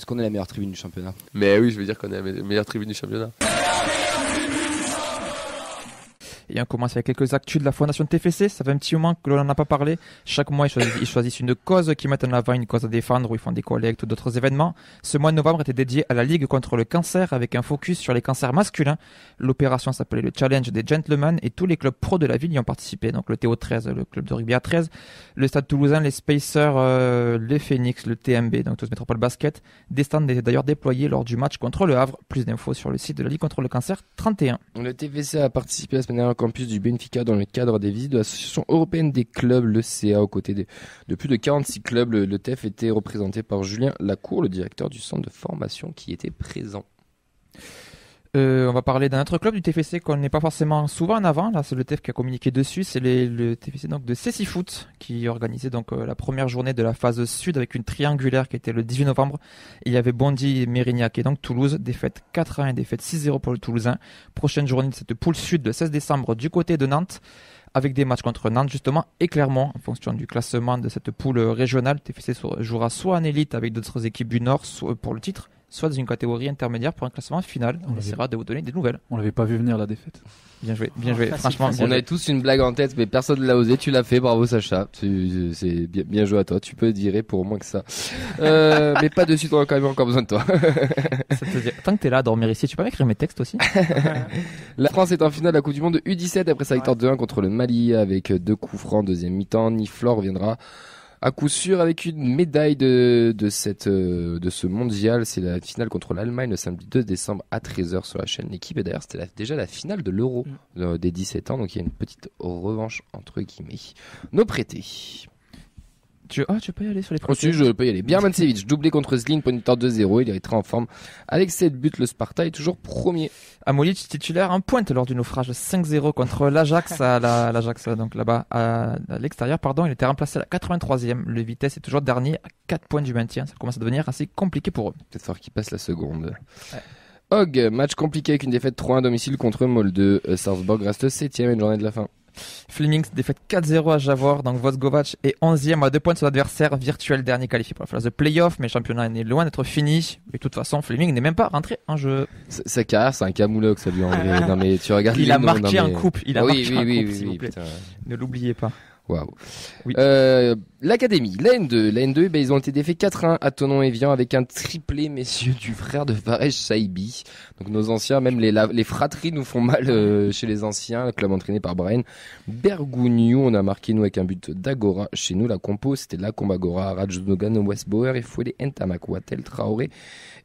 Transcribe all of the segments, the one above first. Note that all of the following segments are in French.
qu'on est la meilleure tribune du championnat. Mais oui, je veux dire qu'on est la meilleure tribune du championnat. Et on commence avec quelques actus de la Fondation TFC. Ça fait un petit moment que l'on n'en a pas parlé. Chaque mois, ils choisissent une cause qui mettent en avant, une cause à défendre, où ils font des collectes ou d'autres événements. Ce mois de novembre était dédié à la Ligue contre le cancer, avec un focus sur les cancers masculins. L'opération s'appelait le Challenge des Gentlemen et tous les clubs pro de la ville y ont participé. Donc le TO13, le club de rugby A13, le Stade Toulousain, les Spacers, les Phoenix, le TMB, donc tous Métropole Basket. Des stands étaient d'ailleurs déployés lors du match contre le Havre. Plus d'infos sur le site de la Ligue contre le cancer 31. Le TFC a participé la semaine dernière au campus du Benfica dans le cadre des visites de l'Association européenne des clubs, le CA, aux côtés de plus de 46 clubs. Le TEF était représenté par Julien Lacour, le directeur du centre de formation qui était présent. On va parler d'un autre club du TFC qu'on n'est pas forcément souvent en avant. Là, c'est le TEF qui a communiqué dessus. C'est le TFC donc de Cessy Foot qui organisait donc la première journée de la phase sud avec une triangulaire qui était le 18 novembre. Et il y avait Bondy, Mérignac et donc Toulouse. Défaite 4-1 et défaite 6-0 pour le Toulousain. Prochaine journée de cette poule sud le 16 décembre du côté de Nantes, avec des matchs contre Nantes justement et Clermont. En fonction du classement de cette poule régionale, le TFC jouera soit en élite avec d'autres équipes du Nord soit pour le titre, soit dans une catégorie intermédiaire pour un classement final. On essaiera de vous donner des nouvelles. On l'avait pas vu venir la défaite. Bien joué. Franchement, on avait tous une blague en tête, mais personne ne l'a osé. Tu l'as fait, bravo Sacha. C'est bien joué à toi. Tu peux te virer pour moins que ça. Mais pas de suite, on a quand même encore besoin de toi. Tant que t'es là à dormir ici, tu peux m'écrire mes textes aussi. La France est en finale de la Coupe du Monde de U17 après sa victoire 2-1 contre le Mali avec 2 coups francs deuxième mi-temps. Niflor reviendra à coup sûr avec une médaille de ce mondial. C'est la finale contre l'Allemagne le samedi 2 décembre à 13h sur la chaîne L'équipe. Et d'ailleurs, c'était déjà la finale de l'Euro des 17 ans. Donc il y a une petite revanche entre guillemets. Nos prêtés. Tu peux y aller sur les prêtés. Ensuite, je peux y aller. Birmancevic, doublé contre Zlin, Ponitor 2-0. Il est très en forme. Avec 7 buts, le Sparta est toujours premier. Amolic, titulaire en pointe lors du naufrage 5-0 contre l'Ajax l'Ajax, donc là-bas à l'extérieur, pardon. Il était remplacé à la 83e. Le Vitesse est toujours dernier à 4 points du maintien. Ça commence à devenir assez compliqué pour eux. Peut-être falloir qu'il passe la seconde. Ouais. Hog, match compliqué avec une défaite 3-1 à domicile contre Molde. Salzbourg reste 7e à une journée de la fin. Flemings défaite 4-0 à Javor, donc Vosgovac est 11e à 2 points de son adversaire virtuel dernier qualifié pour la phase de play-off, mais le championnat est loin d'être fini. Et de toute façon, Fleming n'est même pas rentré en jeu. Sa carrière, c'est un camoulox, ça lui en vrai. Non mais tu regardes. Il a marqué un couple. Il a marqué un couple, s'il vous plaît. Putain. Ne l'oubliez pas. Waouh. Oui. L'Académie, la N2. La N2, ils ont été défaits 4-1 à Thonon-Évian avec un triplé, messieurs, du frère de Farej Saibi. Donc nos anciens, même les fratries nous font mal chez les anciens. Le club entraîné par Brian Bergougnou. On a marqué, nous, avec un but d'Agora. Chez nous, la compo, c'était la Combagora, Rajdogan, Westbauer, et Fouélé, Ntamak, Watel, Traoré,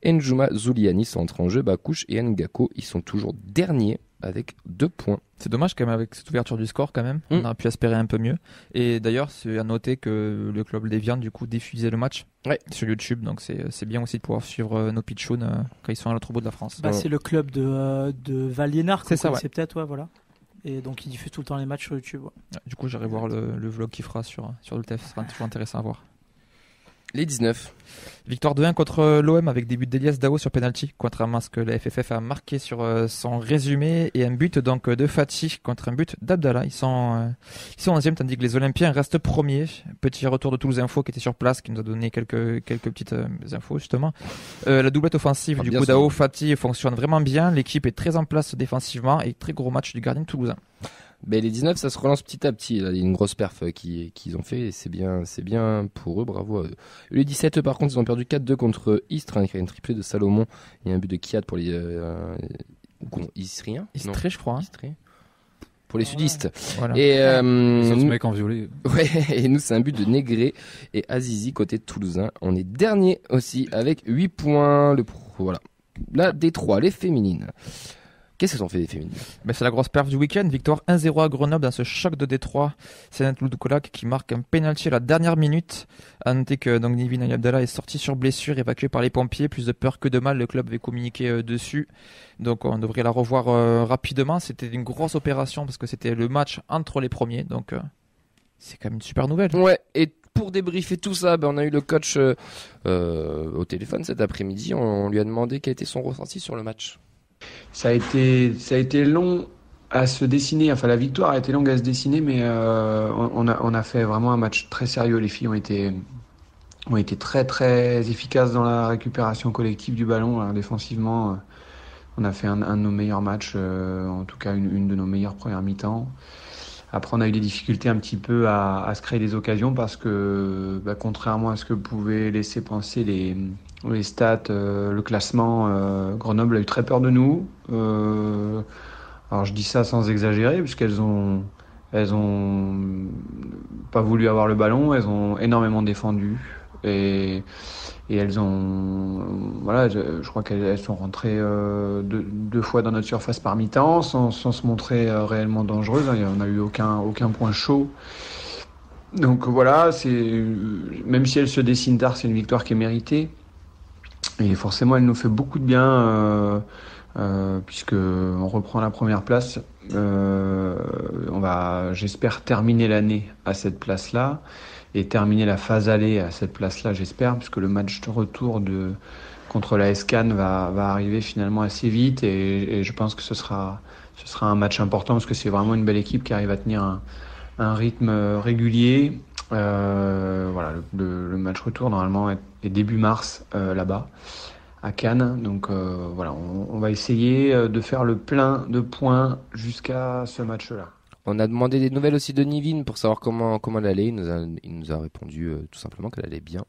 Njuma, Zuliani sont entrés en jeu. Bakouche et Ngako, ils sont toujours derniers avec 2 points. C'est dommage quand même avec cette ouverture du score quand même. On aurait pu espérer un peu mieux. Et d'ailleurs, c'est à noter que le club d'Évian du coup diffusait le match sur YouTube. Donc c'est bien aussi de pouvoir suivre nos pitchouns quand ils sont à l'autre bout de la France. C'est le club de Valiénard. C'est ça, c'est peut-être, voilà. Et donc il diffuse tout le temps les matchs sur YouTube. Du coup, j'irai voir le vlog qu'il fera sur le TEF. Ce sera toujours intéressant à voir. Les 19. Victoire 2-1 contre l'OM avec des buts d'Elias Dao sur penalty, contrairement à ce que la FFF a marqué sur son résumé, et un but donc de Fatih contre un but d'Abdallah. Ils sont 11e tandis que les Olympiens restent premiers. Petit retour de Toulouse Info qui était sur place, qui nous a donné quelques petites infos justement. La doublette offensive du coup Dao Fatih fonctionne vraiment bien. L'équipe est très en place défensivement et très gros match du gardien toulousain. Ben, les 19, ça se relance petit à petit. Là, il y a une grosse perf qu'ils ont fait et c'est bien pour eux, bravo à eux. Les 17, par contre, ils ont perdu 4-2 contre Istres, avec une triplée de Salomon. Il y a un but de Kiat pour les Istriens. Istré, je crois. Istré. Pour les sudistes. Voilà. Et ce mec en violet. Ouais, et nous, c'est un but de Négré et Azizi côté toulousain. On est dernier aussi avec 8 points. Voilà. La D3, les féminines. Qu'est-ce qu'elles ont fait des féminines? C'est la grosse perf du week-end. Victoire 1-0 à Grenoble dans ce choc de Détroit. C'est Nat Loudoukolak qui marque un penalty à la dernière minute. À noter que Nivin Abdallah est sorti sur blessure, évacué par les pompiers. Plus de peur que de mal, le club avait communiqué dessus. Donc on devrait la revoir rapidement. C'était une grosse opération parce que c'était le match entre les premiers. Donc c'est quand même une super nouvelle. Ouais, et pour débriefer tout ça, on a eu le coach au téléphone cet après-midi. On lui a demandé quel était son ressenti sur le match. Ça a été long à se dessiner. Enfin, la victoire a été longue à se dessiner, mais on a fait vraiment un match très sérieux. Les filles ont été ont été très très efficaces dans la récupération collective du ballon. Alors, défensivement, on a fait un de nos meilleurs matchs, en tout cas une de nos meilleures premières mi-temps. Après, on a eu des difficultés un petit peu à se créer des occasions parce que, contrairement à ce que pouvaient laisser penser les stats, le classement, Grenoble a eu très peur de nous. Alors, je dis ça sans exagérer, elles ont pas voulu avoir le ballon, elles ont énormément défendu et elles ont, voilà, je crois qu'elles sont rentrées deux fois dans notre surface par mi-temps sans se montrer réellement dangereuses. On n'a eu aucun point chaud. Donc voilà, même si elle se dessine tard, c'est une victoire qui est méritée. Et forcément, elle nous fait beaucoup de bien puisque on reprend la première place. On va, j'espère, terminer l'année à cette place-là et terminer la phase aller à cette place-là, j'espère, puisque le match de retour contre la Cannes va arriver finalement assez vite et je pense que ce sera un match important parce que c'est vraiment une belle équipe qui arrive à tenir un rythme régulier. Voilà, le match retour normalement est début mars là-bas à Cannes. Donc voilà, on va essayer de faire le plein de points jusqu'à ce match-là. On a demandé des nouvelles aussi de Nivine pour savoir comment elle allait. Il nous a répondu tout simplement qu'elle allait bien.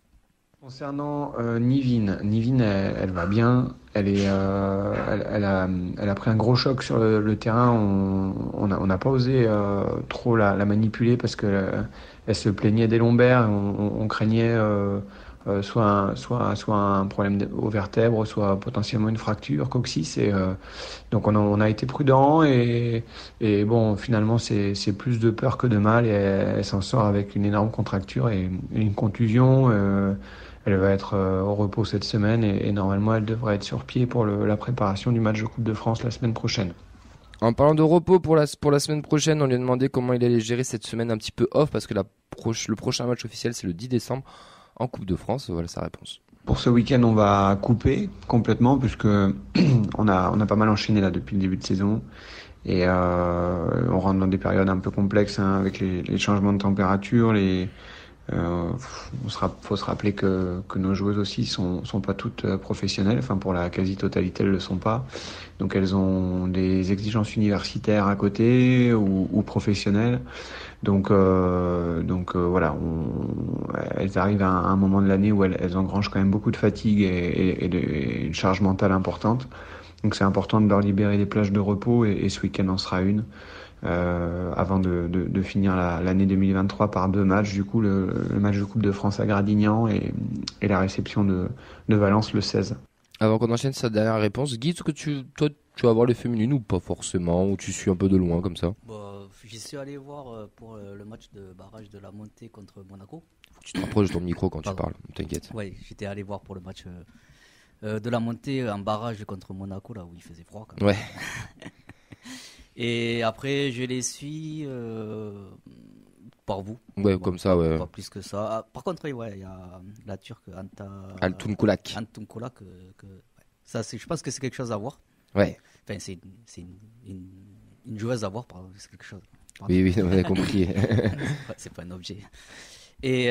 Concernant Nivine, elle va bien. Elle a pris un gros choc sur le terrain. On n'a pas osé trop la manipuler parce que elle se plaignait des lombaires. On craignait soit un problème aux vertèbres, soit potentiellement une fracture coccyx. Donc on a été prudent et bon, finalement c'est plus de peur que de mal et elle s'en sort avec une énorme contracture et une contusion. Elle va être au repos cette semaine et normalement elle devrait être sur pied pour la préparation du match de Coupe de France la semaine prochaine. En parlant de repos pour la semaine prochaine, on lui a demandé comment il allait gérer cette semaine un petit peu off parce que le prochain match officiel c'est le 10 décembre en Coupe de France. Voilà sa réponse. Pour ce week-end, on va couper complètement puisque on a pas mal enchaîné là depuis le début de saison et on rentre dans des périodes un peu complexes avec les changements de température, faut se rappeler que nos joueuses aussi sont pas toutes professionnelles, enfin pour la quasi-totalité elles le sont pas. Donc elles ont des exigences universitaires à côté ou professionnelles. Donc voilà, elles arrivent à un moment de l'année où elles engrangent quand même beaucoup de fatigue et une charge mentale importante. Donc c'est important de leur libérer des plages de repos et ce week-end en sera une. Avant de finir l'année 2023 par 2 matchs, du coup le match de Coupe de France à Gradignan et la réception de Valence le 16. Avant qu'on enchaîne sa dernière réponse, Guy, est-ce que toi tu vas voir les féminines ou pas forcément, ou tu suis un peu de loin comme ça? J'y suis allé voir pour le match de barrage de la montée contre Monaco. Faut que tu te rapproches de ton micro quand tu parles, t'inquiète. Oui, j'étais allé voir pour le match de la montée en barrage contre Monaco, là où il faisait froid quand même. Ouais. Et après, je les suis par vous. Ouais, comme ça, ouais. Pas plus que ça. Ah, par contre, ouais, il y a la Turque Altun Kulak. Ça, je pense que c'est quelque chose à voir. Ouais. Enfin, c'est une joueuse à voir, c'est quelque chose. Pardon. Oui, on a compris. C'est pas un objet. Et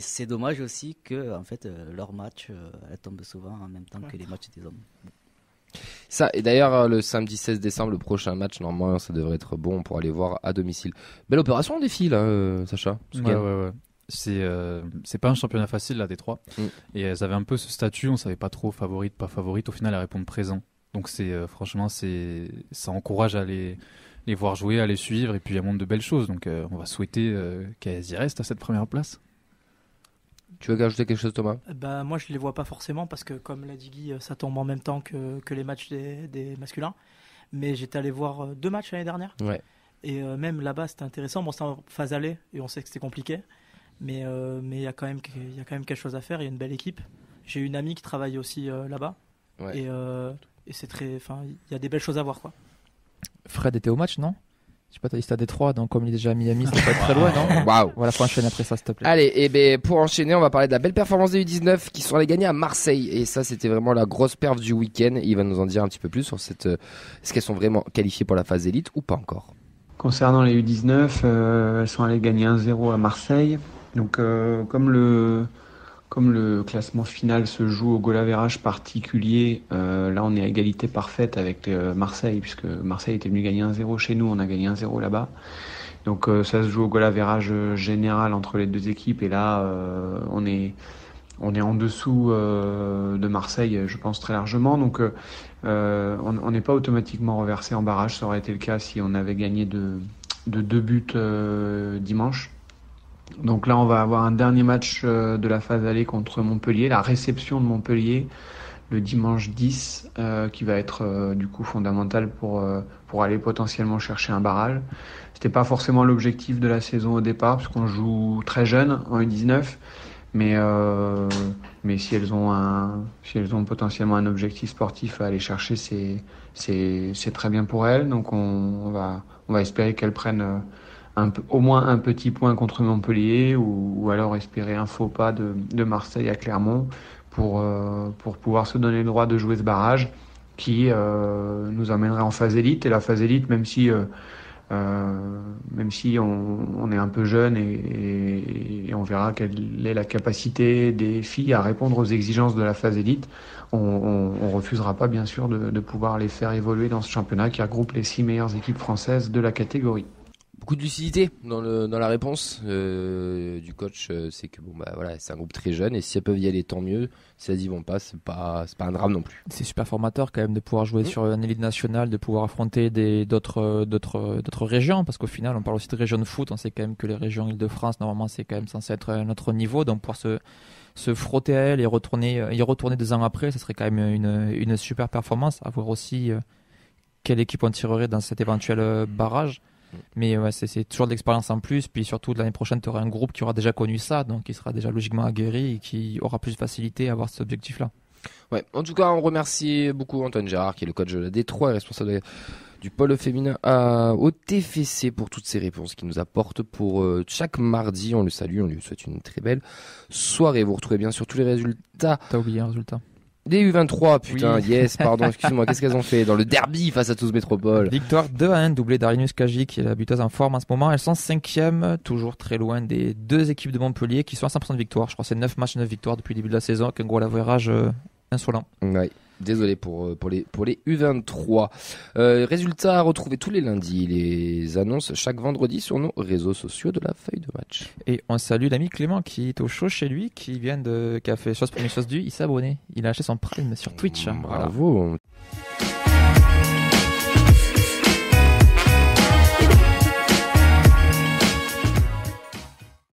c'est dommage aussi que, en fait, leur match elle tombe souvent en même temps que les matchs des hommes. Ça, et d'ailleurs, le samedi 16 décembre, le prochain match, normalement, ça devrait être bon pour aller voir à domicile. Belle opération des filles, là, Sacha. Ouais. C'est pas un championnat facile, là, des trois. Et elles avaient un peu ce statut, on savait pas trop favorite, pas favorite. Au final, elles répondent présent. Donc, franchement, ça encourage à les voir jouer, à les suivre. Et puis, elles montrent de belles choses. Donc, on va souhaiter qu'elles y restent à cette première place. Tu veux ajouter quelque chose, Thomas? Moi, je les vois pas forcément parce que, comme l'a dit Guy, ça tombe en même temps que les matchs des masculins. Mais j'étais allé voir 2 matchs l'année dernière. Ouais. Et même là-bas, c'était intéressant. Bon, c'était en phase aller et on sait que c'était compliqué. Mais il y a quand même quelque chose à faire. Il y a une belle équipe. J'ai une amie qui travaille aussi là-bas. Ouais. Et c'est très. Enfin, il y a des belles choses à voir, quoi. Fred était au match, non? Je sais pas, t'as à Détroit, donc comme il est déjà à Miami, c'est pas très loin, non? Waouh. Voilà, faut enchaîner après ça, s'il te plaît. Allez, et ben pour enchaîner, on va parler de la belle performance des U19 qui sont allés gagner à Marseille. Et ça, c'était vraiment la grosse perf du week-end. Il va nous en dire un petit peu plus sur est-ce qu'elles sont vraiment qualifiées pour la phase élite ou pas encore? Concernant les U19, elles sont allées gagner 1-0 à Marseille. Donc comme le classement final se joue au goal average particulier, là on est à égalité parfaite avec Marseille, puisque Marseille était venu gagner 1-0 chez nous, on a gagné 1-0 là-bas. Donc ça se joue au goal average général entre les deux équipes, et là on est en dessous de Marseille, je pense très largement. Donc on n'est pas automatiquement reversé en barrage, ça aurait été le cas si on avait gagné de 2 buts dimanche. Donc là, on va avoir un dernier match de la phase aller contre Montpellier, la réception de Montpellier le dimanche 10, qui va être du coup fondamental pour aller potentiellement chercher un barrage. C'était pas forcément l'objectif de la saison au départ, puisqu'on joue très jeune en U19, mais si elles ont potentiellement un objectif sportif à aller chercher, c'est très bien pour elles. Donc on va espérer qu'elles prennent au moins un petit point contre Montpellier, ou alors espérer un faux pas de Marseille à Clermont pour pouvoir se donner le droit de jouer ce barrage qui nous emmènerait en phase élite. Et la phase élite, même si on est un peu jeune, et on verra quelle est la capacité des filles à répondre aux exigences de la phase élite, on refusera pas bien sûr de pouvoir les faire évoluer dans ce championnat qui regroupe les 6 meilleures équipes françaises de la catégorie. Beaucoup de lucidité dans la réponse du coach, c'est que voilà, c'est un groupe très jeune, et si elles peuvent y aller, tant mieux. Si elles y vont pas, c'est pas un drame non plus. C'est super formateur quand même de pouvoir jouer sur une élite nationale, de pouvoir affronter d'autres régions, parce qu'au final on parle aussi de régions de foot. On sait quand même que les régions Île-de-France normalement c'est quand même censé être un autre niveau, donc pouvoir se frotter à elles et y retourner 2 ans après, ça serait quand même une super performance. À voir aussi quelle équipe on tirerait dans cet éventuel barrage. Mais c'est toujours de l'expérience en plus, puis surtout l'année prochaine tu auras un groupe qui aura déjà connu ça, donc qui sera déjà logiquement aguerri et qui aura plus de facilité à avoir cet objectif là. Ouais, en tout cas on remercie beaucoup Antoine Gérard, qui est le coach de la D3 et responsable du pôle féminin au TFC, pour toutes ces réponses qu'il nous apporte pour chaque mardi. On le salue, on lui souhaite une très belle soirée. Vous retrouvez bien sûr tous les résultats. T'as oublié un résultat? Des U23, putain, oui. yes, pardon, excuse-moi, qu'est-ce qu'elles ont fait dans le derby face à Toulouse Métropole? Victoire 2-1, doublé d'Arinus Kaji, qui est la buteuse en forme en ce moment. Elles sont 5e, toujours très loin des 2 équipes de Montpellier qui sont à 100% de victoire. Je crois que c'est 9 matchs, 9 victoires depuis le début de la saison, avec un gros average insolent. Ouais. Désolé pour les U23. Résultats à retrouver tous les lundis. Les annonces chaque vendredi sur nos réseaux sociaux de la feuille de match. Et on salue l'ami Clément qui est au chaud chez lui, qui a fait chose première chose du, il s'est abonné. Il a acheté son Prime sur Twitch. Bravo. Voilà.